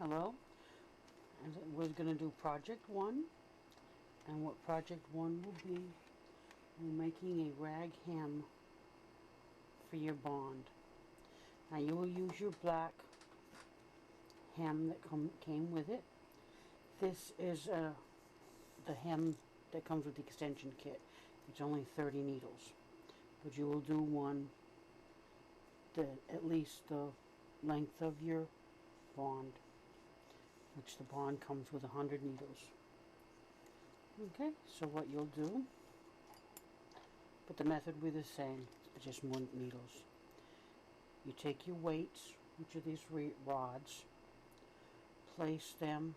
Hello, and we're going to do project 1, and what project 1 will be, we're making a RagHem for your bond. Now you will use your black hem that came with it. This is the hem that comes with the extension kit. It's only 30 needles, but you will do one at least the length of your bond, which the bond comes with 100 needles. Okay, so what you'll do, but the method will be the same, just more needles. You take your weights, which are these rods, place them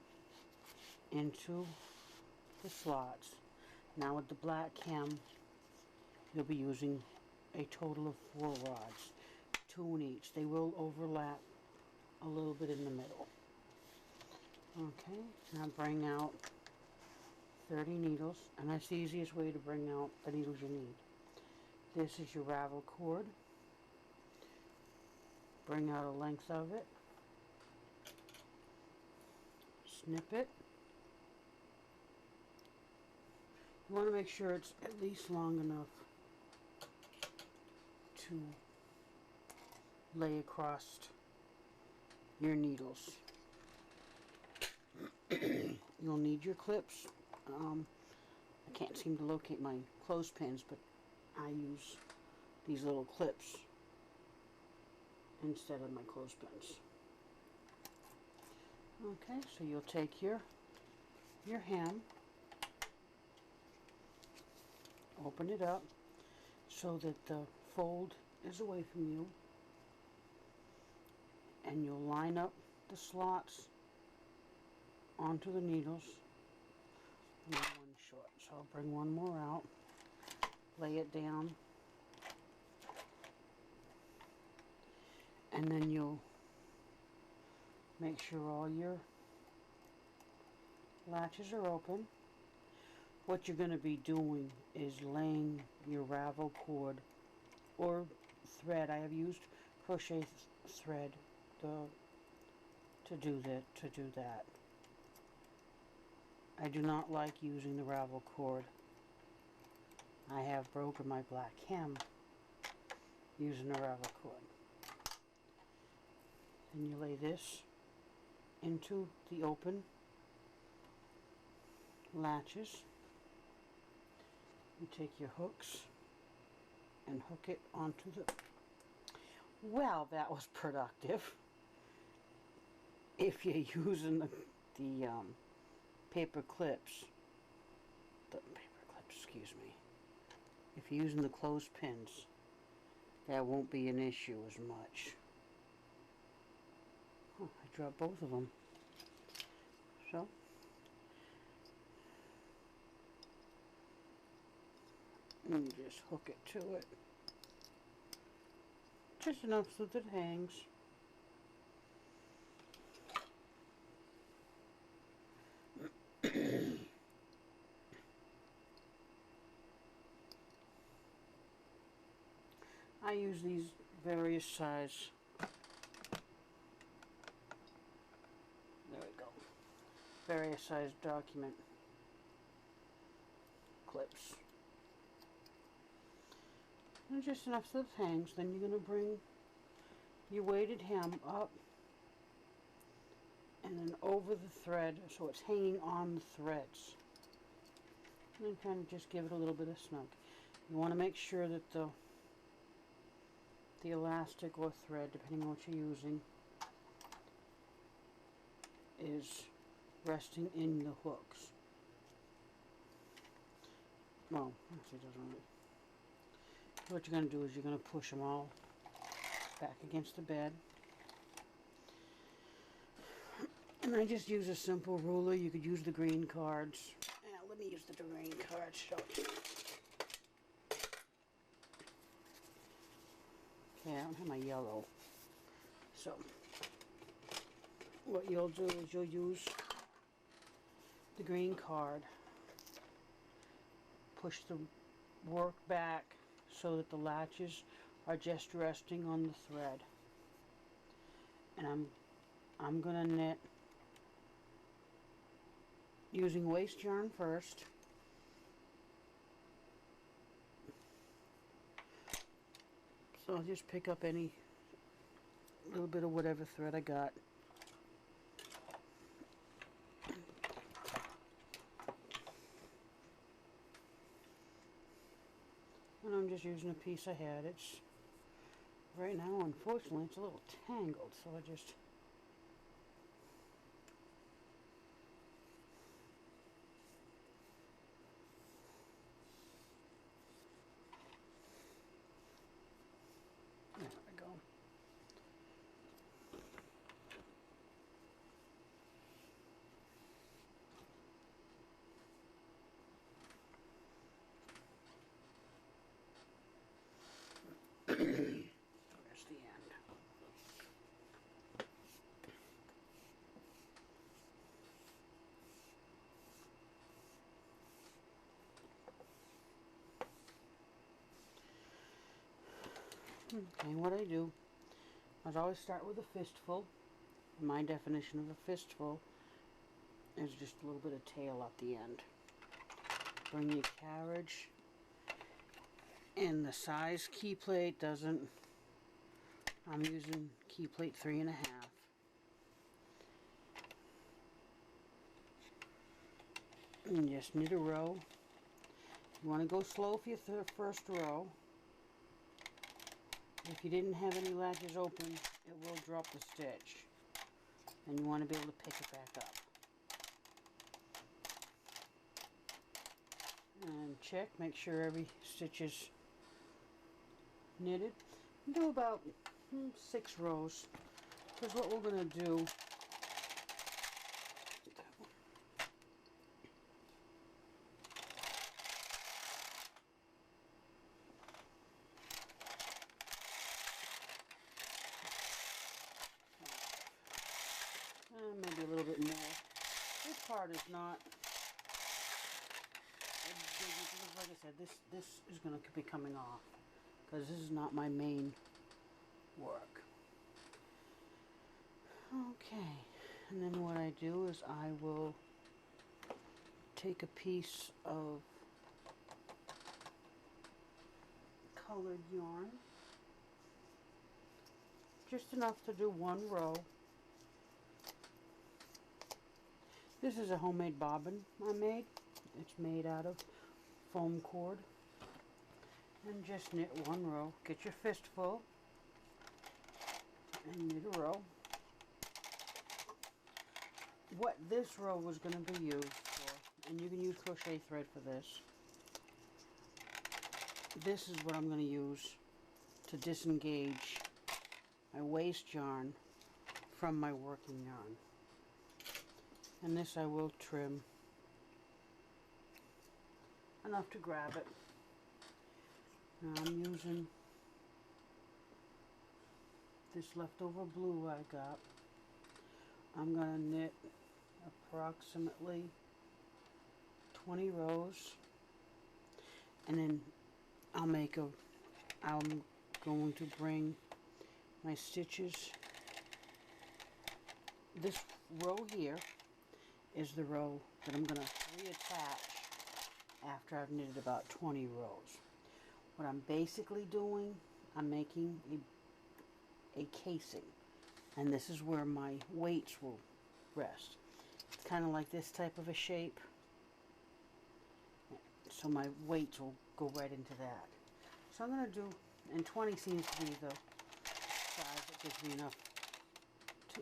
into the slots. Now with the black hem, you'll be using a total of 4 rods, 2 in each. They will overlap a little bit in the middle. Okay, now bring out 30 needles, and that's the easiest way to bring out the needles you need. This is your ravel cord. Bring out a length of it. Snip it. You want to make sure it's at least long enough to lay across your needles. You'll need your clips. I can't seem to locate my clothespins, but I use these little clips instead of my clothespins. Okay, so you'll take your hem, open it up so that the fold is away from you, and you'll line up the slots onto the needles. And then one short, so I'll bring one more out, lay it down, and then you'll make sure all your latches are open. What you're going to be doing is laying your ravel cord or thread. I have used crochet thread to do that. I do not like using the ravel cord. I have broken my black hem using the ravel cord. And you lay this into the open latches. You take your hooks and hook it onto the... Well, that was productive. If you're using the paper clips, excuse me, if you're using the clothespins, that won't be an issue as much. Oh, I dropped both of them. So, and you just hook it to it, just enough so that it hangs. I use these various size, there we go, various size document clips. And just enough so it hangs. Then you're going to bring your weighted hem up and then over the thread so it's hanging on the threads. And then kind of just give it a little bit of snug. You want to make sure that the elastic or thread, depending on what you're using, is resting in the hooks. Well, actually it doesn't really. What you're going to do is you're going to push them all back against the bed. And I just use a simple ruler. You could use the green cards. Yeah, let me use the green cards. Show you. Okay, I don't have my yellow. So, what you'll do is you'll use the green card, push the work back so that the latches are just resting on the thread. And I'm going to knit using waste yarn first. So I'll just pick up any little bit of whatever thread I got. And I'm just using a piece I had. It's right now, unfortunately, it's a little tangled, so I just there we go. There's the end. Okay, what I do is I always start with a fistful. My definition of a fistful is just a little bit of tail at the end. Bring your carriage, and the size key plate doesn't, I'm using key plate 3.5. And just knit a row. You want to go slow for your first row. If you didn't have any latches open, it will drop the stitch, and you want to be able to pick it back up. And check, make sure every stitch is knitted. Do about 6 rows, because what we're going to do maybe a little bit more. This part is not because, like I said, this is going to be coming off, because this is not my main work. Okay, and then what I do is I will take a piece of colored yarn, just enough to do 1 row. This is a homemade bobbin I made. It's made out of foam cord. And just knit 1 row. Get your fistful and knit a row. What this row was going to be used for, and you can use crochet thread for this is what I'm going to use to disengage my waste yarn from my working yarn. And this I will trim enough to grab it. Now I'm using this leftover blue I got. I'm going to knit approximately 20 rows, and then I'm going to bring my stitches. This row here is the row that I'm going to reattach after I've knitted about 20 rows. What I'm basically doing, I'm making a casing, and this is where my weights will rest. It's kind of like this type of a shape, so my weights will go right into that. So I'm going to do, and 20 seems to be the size that gives me enough to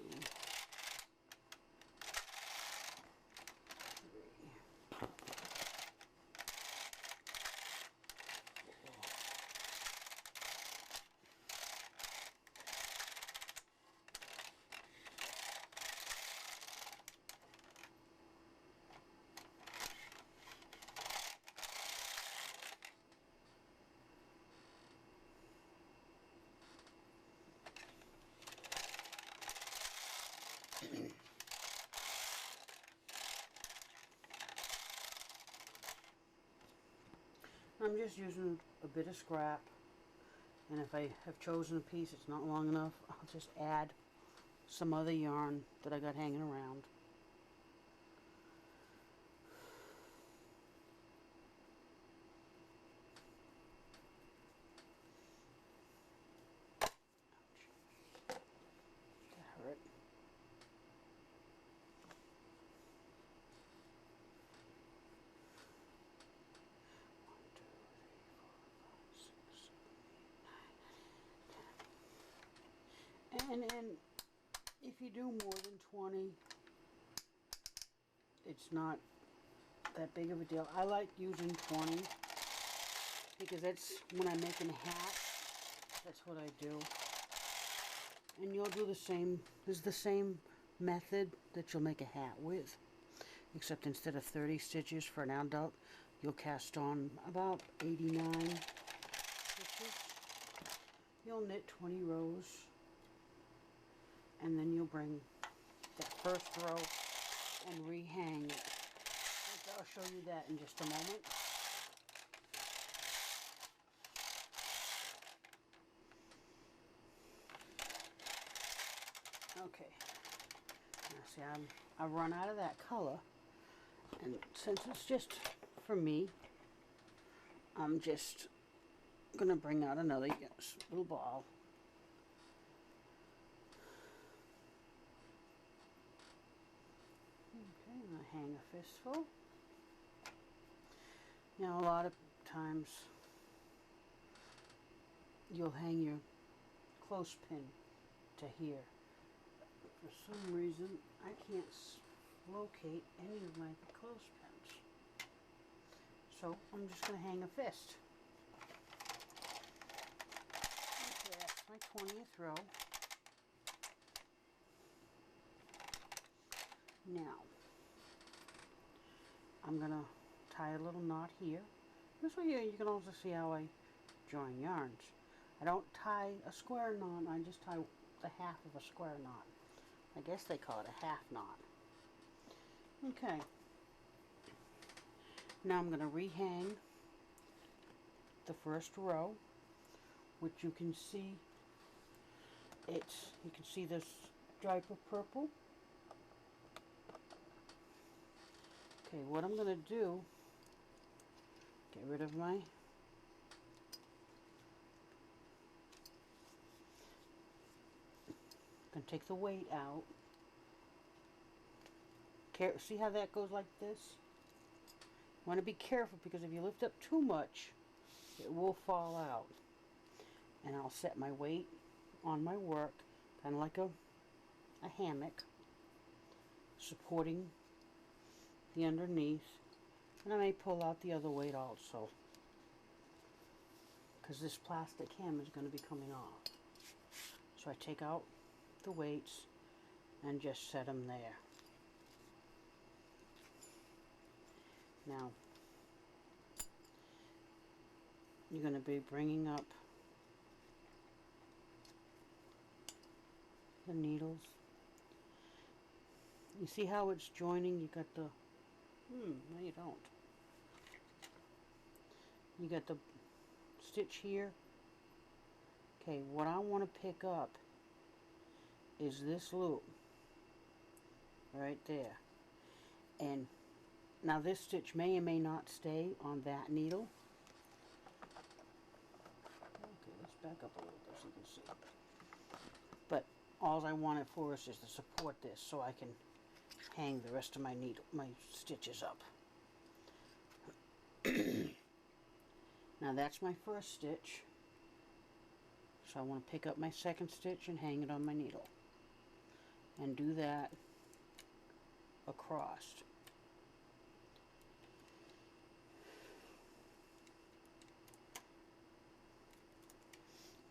I'm just using a bit of scrap, and if I have chosen a piece that's not long enough, I'll just add some other yarn that I got hanging around. And if you do more than 20, it's not that big of a deal. I like using 20 because that's when I'm making a hat. That's what I do. And you'll do the same. This is the same method that you'll make a hat with, except instead of 30 stitches for an adult, you'll cast on about 89 stitches. You'll knit 20 rows, and then you'll bring that first row and rehang it. I'll show you that in just a moment. Okay. Now see, I've run out of that color, and since it's just for me, I'm just gonna bring out another little ball. Okay, and I hang a fistful. Now a lot of times you'll hang your clothespin to here. For some reason I can't locate any of my clothespins, so I'm just going to hang a fist. Okay, that's my 20th row. Now I'm going to tie a little knot here. This way you can also see how I join yarns. I don't tie a square knot, I just tie the half of a square knot. I guess they call it a half knot. Okay. Now I'm going to rehang the first row, which you can see you can see this stripe of purple. Okay, what I'm going to do, get rid of my I'm going to take the weight out. See how that goes like this? You want to be careful because if you lift up too much, it will fall out. And I'll set my weight on my work, kind of like a hammock, supporting the underneath. And I may pull out the other weight also, because this plastic hem is going to be coming off. So I take out the weights and just set them there. Now you're going to be bringing up the needles. You see how it's joining? You got the no you don't. You got the stitch here. Okay, what I want to pick up is this loop right there. And now this stitch may or may not stay on that needle. Okay, let's back up a little bit so you can see. But all I want it for is just to support this so I can hang the rest of my stitches up. Now that's my first stitch. So I want to pick up my second stitch and hang it on my needle. And do that across.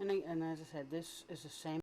And as I said, this is the same